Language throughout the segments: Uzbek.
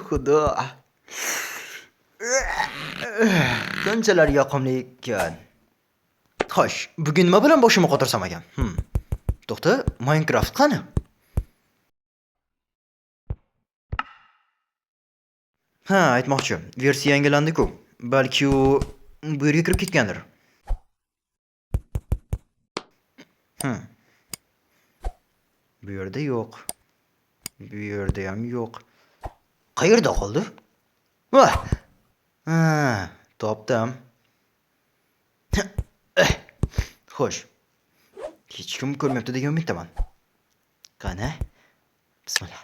Xudo. Qanchalar yoqimli ekan. Xo'sh, bugun nima bilan boshimni qotirsam ekan? To'xta, Minecraft qani? Ha, aytmoqchi, versiya yangilandi-ku. Balki u bu yerga kirib ketgandir. Bu yerda yo'q. Bu yerda ham yo'q. Qayerda qoldi? Vah! Ha, topdim. Xo'sh. Hech kim ko'rmayapti degan umiddaman. Qani? Bismillah.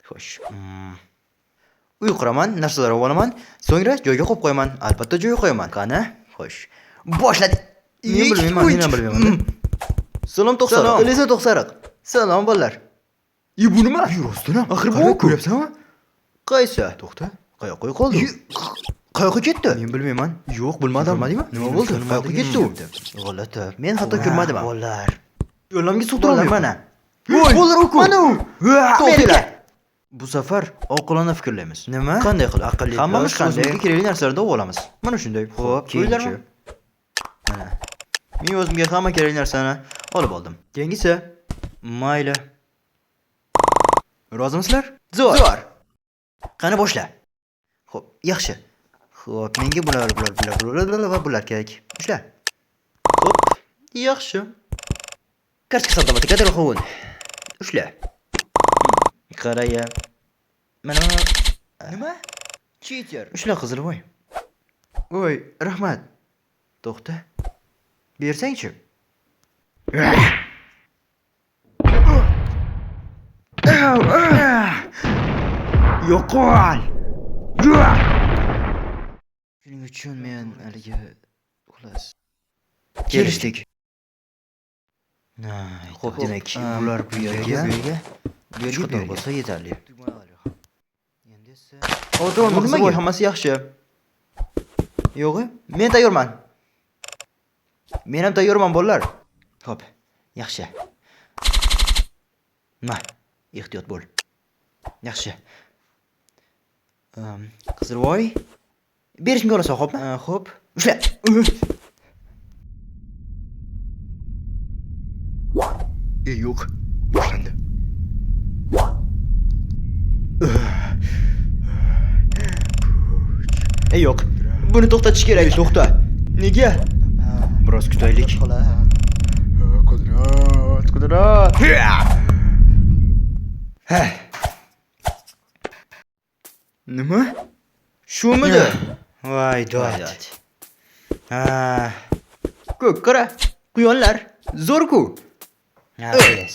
Xo'sh. Uy quraman, narsalar olaman, so'ngra joyga qo'yib qo'yaman. Albatta joyga qo'yaman. Qani? Xo'sh. Boshladik. Men bilmayman. Salom to'qsariq. Elisa to'qsariq. Salom bolalar. Bu nima? Rostdan, axir bu ko'ryapsanmi? Qaysi? To'xta. Qayoqqa qoldi? Qayoqqa ketdi? Men bilmayman. Yo'q, bilmadim. Nima bo'ldi? Qayoqqa ketdi u? G'alati. Men hatto ko'rmadim. Bolalar. Yo'llamga suv turolmayman. Mana. Bolalar u. Mana u. To'xtanglar. Bu safar oqilona fikrlaymiz. Nima? Qanday qilib aqlli? Hammamiz o'zimizga kerakli narsalarni olamiz. Mana shunday. Xo'p, keyinchi. Mana. Men o'zimga hamma kerakli narsani olib oldim. Keyingisi. Mayli. Rozimisizlar? Zo'r. Qani boshla. Xo'p, yaxshi. Xo'p, menga bular kerak. Ushla. Xo'p, yaxshi. Kartochka avtomatik telefon. Ushla. Qaraya. Mana nima? Cheater. Ushla qizilvoy. Voy, rahmat. To'xta. Bersang-chi. Yo'qol. Shuning uchun men haligi xullas kelishdik. Xo'p, demak, ular bu yerga qadar bo'lsa yetarli. Endi esa o'tirib nimaga hammasi yaxshi? Yo'q, men tayyorman. Men ham tayyorman bolalar. Xo'p, yaxshi. Ehtiyot bo'l. Yaxshi. Qizilvoy. Berishimga olasan, xo'pmi? Xo'p. Ushla. Yo'q. Boshlandi. Yo'q. Buni to'xtatish kerak. To'xta. Nega? Biroz kutaylik. Qudrat. Nima? Shumidi? Voy, dod. Ko'k qara. Quyonlar. Zo'r-ku. Yes.